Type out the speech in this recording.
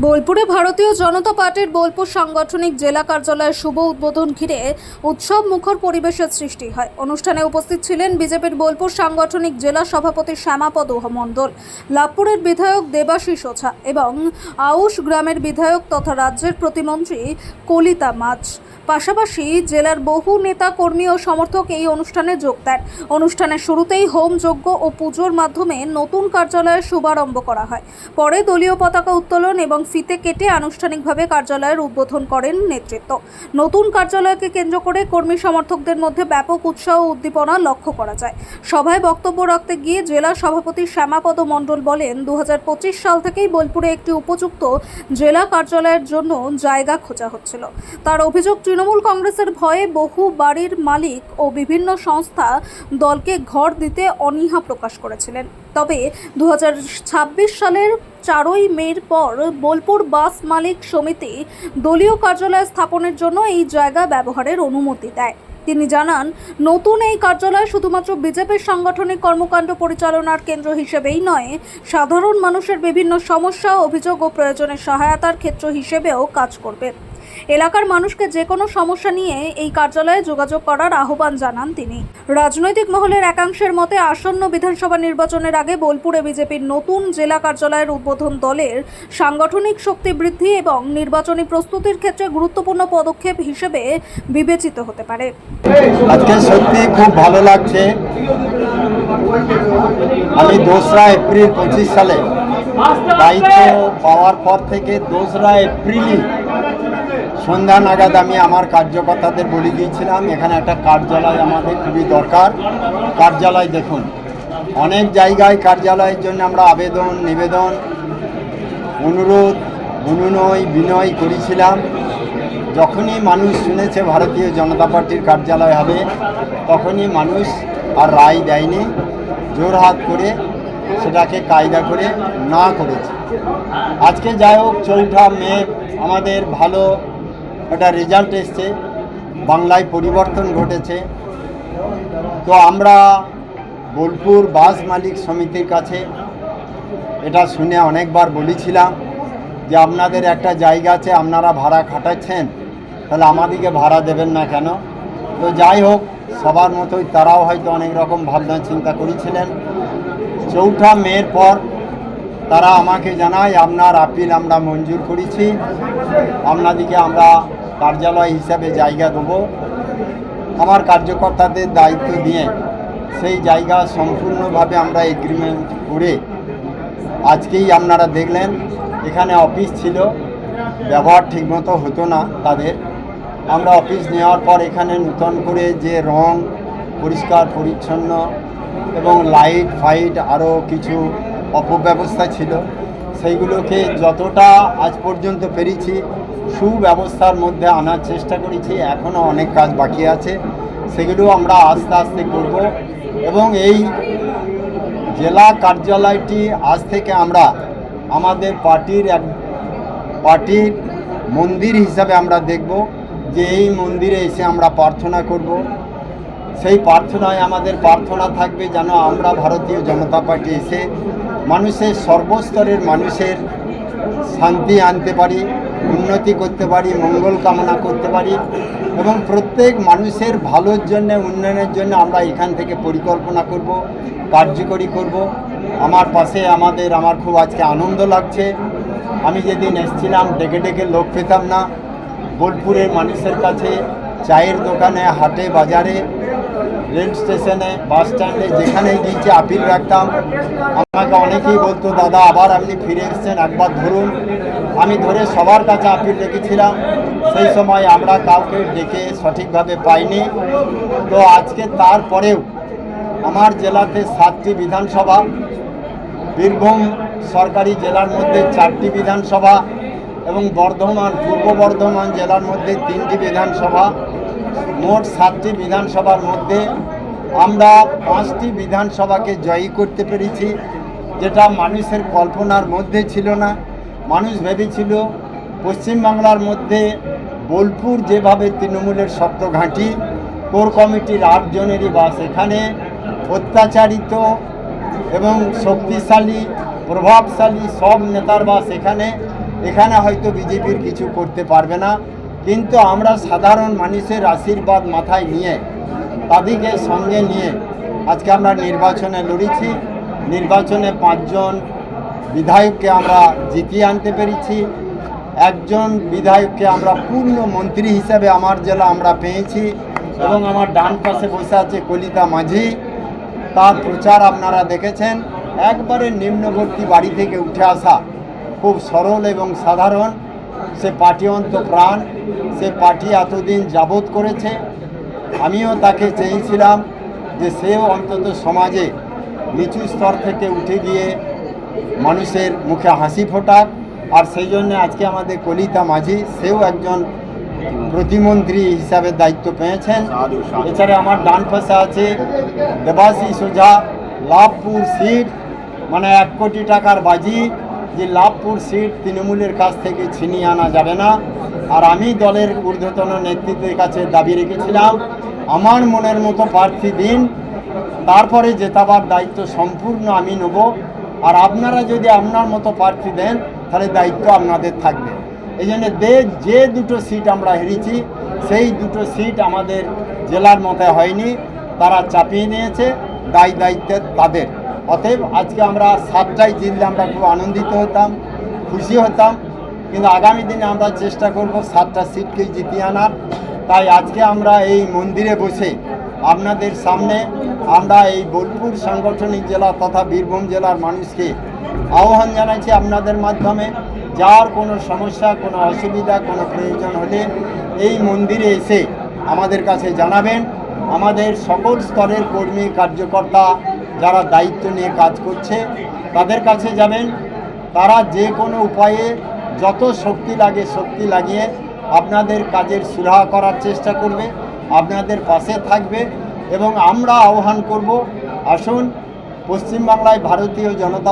বোলপুরে ভারতীয় জনতা পার্টির বোলপুর সাংগঠনিক জেলা কার্যালয়ের শুভ উদ্বোধন ঘিরে উৎসব মুখর পরিবেশের সৃষ্টি হয়। অনুষ্ঠানে উপস্থিত ছিলেন বিজেপির বোলপুর সাংগঠনিক জেলা সভাপতি শ্যামাপদ মণ্ডল, লাভপুরের বিধায়ক দেবাশিস ওঝা এবং আউশ গ্রামের বিধায়ক তথা রাজ্যের প্রতিমন্ত্রী কলিতা মাছ। পাশাপাশি জেলার বহু নেতা কর্মী ও সমর্থক এই অনুষ্ঠানে যোগ দেন। অনুষ্ঠানের শুরুতেই হোম যজ্ঞ ও পুজোর মাধ্যমে নতুন কার্যালয়ের শুভারম্ভ করা হয়। পরে দলীয় পতাকা উত্তোলন এবং ফিতে কেটে আনুষ্ঠানিকভাবে কার্যালয়ের উদ্বোধন করেন নেতৃত্ব। নতুন কার্যালয়কে কেন্দ্র করে কর্মী সমর্থকদের মধ্যে ব্যাপক উৎসাহ ও উদ্দীপনা লক্ষ্য করা যায়। সভায় বক্তব্য রাখতে গিয়ে জেলা সভাপতি শ্যামাপদ মণ্ডল বলেন, 2025 সাল থেকেই বোলপুরে একটি উপযুক্ত জেলা কার্যালয়ের জন্য জায়গা খোঁজা হচ্ছিল। তার অভিযোগ, তৃণমূল কংগ্রেসের ভয়ে বহু বাড়ির মালিক ও বিভিন্ন সংস্থা দলকে ঘর দিতে অনীহা প্রকাশ করেছিলেন। তবে 2026 সালের 4ই মের পর বোলপুর বাস মালিক সমিতি দলীয় কার্যালয় স্থাপনের জন্য এই জায়গা ব্যবহারের অনুমতি দেয়। তিনি জানান, নতুন এই কার্যালয় শুধুমাত্র বিজেপির সাংগঠনিক কর্মকাণ্ড পরিচালনার কেন্দ্র হিসেবেই নয়, সাধারণ মানুষের বিভিন্ন সমস্যা, অভিযোগ ও প্রয়োজনের সহায়তার ক্ষেত্র হিসেবেও কাজ করবে। এলাকার মানুষকে যে কোনো সমস্যা নিয়ে এই কার্যালয়ে যোগাযোগ করার আহ্বান জানান তিনি। রাজনৈতিক মহলের একাংশের মতে আসন্ন বিধানসভা নির্বাচনের আগে বোলপুরে বিজেপির নতুন জেলা কার্যালয়ের উদ্বোধন দলের সাংগঠনিক শক্তি বৃদ্ধি এবং নির্বাচনী প্রস্তুতির ক্ষেত্রে গুরুত্বপূর্ণ পদক্ষেপ হিসেবে বিবেচিত হতে পারে। আজকে সত্যি খুব ভালো লাগছে। আমি 2রা এপ্রিল 25 সালে দায়িত্ব পাওয়ার পর থেকে 2রা এপ্রিলই সন্ধ্যা নাগাদ আমি আমার কার্যকর্তাদের বলে দিয়েছিলাম, এখানে একটা কার্যালয় আমাদের খুবই দরকার। কার্যালয় দেখুন, অনেক জায়গায় কার্যালয়ের জন্য আমরা আবেদন, নিবেদন, অনুরোধ, বিনয় করেছিলাম। যখনই মানুষ শুনেছে ভারতীয় জনতা পার্টির কার্যালয় হবে, তখনই মানুষ আর রায় দেয়নি, জোরহাত করে সেটাকে কায়দা করে না করেছে। আজকে যাই হোক, 4 মে আমাদের ভালো একটা রেজাল্ট এসছে, বাংলায় পরিবর্তন ঘটেছে। তো আমরা বোলপুর বাস মালিক সমিতির কাছে এটা শুনে অনেকবার বলেছিলাম যে আপনাদের একটা জায়গা আছে, আপনারা ভাড়া খাটাচ্ছেন, তাহলে আমাদেরকে ভাড়া দেবেন না কেন? তো যাই হোক, সবার মতোই তারাও হয়তো অনেক রকম ভাবনা চিন্তা করেছিলেন। 4 মের পর তারা আমাকে জানায়, আপনার আপিল আমরা মঞ্জুর করেছি, আপনাদেরকে আমরা কার্যালয় হিসাবে জায়গা দেবো। আমার কার্যকর্তাদের দায়িত্ব দিয়ে সেই জায়গা সম্পূর্ণভাবে আমরা এগ্রিমেন্ট করে আজকেই আপনারা দেখলেন, এখানে অফিস ছিল, ব্যবহার ঠিকমতো হতো না তাদের। আমরা অফিস নেওয়ার পর এখানে নতুন করে যে রং, পরিষ্কার পরিচ্ছন্ন এবং লাইট ফাইট আরও কিছু অপব্যবস্থা ছিল, সেইগুলোকে যতটা আজ পর্যন্ত পেরেছি সুব্যবস্থার মধ্যে আনার চেষ্টা করেছি। এখনও অনেক কাজ বাকি আছে, সেগুলো আমরা আস্তে আস্তে করব এবং এই জেলা কার্যালয়টি আজ থেকে আমরা আমাদের পার্টির মন্দির হিসাবে আমরা দেখব, যে এই মন্দিরে এসে আমরা প্রার্থনা করব। সেই প্রার্থনায় আমাদের প্রার্থনা থাকবে যেন আমরা ভারতীয় জনতা পার্টি এসে মানুষের সর্বস্তরের মানুষের শান্তি আনতে পারি, উন্নতি করতে পারি, মঙ্গল কামনা করতে পারি এবং প্রত্যেক মানুষের ভালোর জন্য, উন্নয়নের জন্য আমরা এখান থেকে পরিকল্পনা করব, কার্যকরী করব। আমার পাশে আমার খুব আজকে আনন্দ লাগছে। আমি যেদিন এসেছিলাম ডেকে ডেকে লোক পেতাম না। বোলপুরের মানুষের কাছে চায়ের দোকানে, হাটে, বাজারে, রেল স্টেশনে, বাস স্ট্যান্ডে যেখানেই গিয়েছি আপিল রাখতাম। আমাকে অনেকেই বলতো, দাদা আবার আপনি ফিরে এসছেন, একবার ধরুন। আমি ধরে সবার কাছে আপিল রেখেছিলাম। সেই সময় আমরা কাউকে ডেকে সঠিকভাবে পাইনি। তো আজকে তারপরেও আমার জেলাতে 7টি বিধানসভা, বীরভূম সরকারি জেলার মধ্যে 4টি বিধানসভা এবং পূর্ব বর্ধমান জেলার মধ্যে 3টি বিধানসভা, মোট 7টি বিধানসভার মধ্যে আমরা 5টি বিধানসভাকে জয়ী করতে পেরেছি, যেটা মানুষের কল্পনার মধ্যে ছিল না। মানুষ ভেবেছিল পশ্চিমবাংলার মধ্যে বোলপুর যেভাবে তৃণমূলের শক্ত ঘাঁটি, কোর কমিটির 8 জনেরই বাস এখানে, অত্যাচারিত এবং শক্তিশালী প্রভাবশালী সব নেতার বাস এখানে, এখানে হয়তো বিজেপির কিছু করতে পারবে না, কিন্তু আমরা সাধারণ মানুষের আশীর্বাদ মাথায় নিয়ে তাদেরকে সঙ্গে নিয়ে আজকে আমরা নির্বাচনে লড়েছি। নির্বাচনে 5 জন বিধায়ককে আমরা জিতিয়ে আনতে পেরেছি। একজন বিধায়ককে আমরা পূর্ণ মন্ত্রী হিসেবে আমার জেলা আমরা পেয়েছি এবং আমার ডান পাশে বসে আছে কলিতা মাঝি। তার প্রচার আপনারা দেখেছেন, একবারে নিম্নবর্তী বাড়ি থেকে উঠে আসা, খুব সরল এবং সাধারণ। সে পার্টি অন্তঃপ্রাণ, সে পার্টি এতদিন যাবত করেছে। আমিও তাকে চেয়েছিলাম যে সেও অন্তত সমাজে নিচু স্তর থেকে উঠে গিয়ে মানুষের মুখে হাসি ফোটাক, আর সেই জন্য আজকে আমাদের কলিতা মাঝি সেও একজন প্রতিমন্ত্রী হিসাবে দায়িত্ব পেয়েছেন। এছাড়া আমার ডান পাশে আছে দেবাশিস ওঝা। লাভপুর সিট মানে 1 কোটি টাকার বাজি, যে লাভপুর সিট তৃণমূলের কাছ থেকে ছিনিয়ে আনা যাবে না। আর আমি দলের ঊর্ধ্বতন নেতৃত্বের কাছে দাবি রেখেছিলাম, আমার মনের মতো প্রার্থী দিন, তারপরে জেতাবার দায়িত্ব সম্পূর্ণ আমি নেব। আর আপনারা যদি আপনার মতো প্রার্থী দেন তাহলে দায়িত্ব আপনাদের থাকবে। এই জন্য যে 2টো সিট আমরা হেরেছি, সেই 2টো সিট আমাদের জেলার মতো হয়নি, তারা চাপিয়ে নিয়েছে, দায়িত্ব তাদের। অতএব আজকে আমরা 7টায় জিতলে আমরা খুব আনন্দিত হতাম, খুশি হতাম, কিন্তু আগামী দিনে আমরা চেষ্টা করব 7টা সিটকেই জিতিয়ে আনার। তাই আজকে আমরা এই মন্দিরে বসে আপনাদের সামনে আমরা এই বোলপুর সাংগঠনিক জেলা তথা বীরভূম জেলার মানুষকে আহ্বান জানাচ্ছি আপনাদের মাধ্যমে, যার কোনো সমস্যা, কোনো অসুবিধা, কোনো প্রয়োজন হলে এই মন্দিরে এসে আমাদের কাছে জানাবেন। আমাদের সকল স্তরের কর্মী কার্যকর্তা যারা দায়িত্ব নিয়ে কাজ করছে তাদের কাছে যাবেন। তারা যে কোনো উপায়ে যত শক্তি লাগে শক্তি লাগিয়ে আপনাদের কাজের সুরাহা করার চেষ্টা করবে, আপনাদের পাশে থাকবে। এবং আমরা আহ্বান করব, আসুন পশ্চিমবাংলায় ভারতীয় জনতা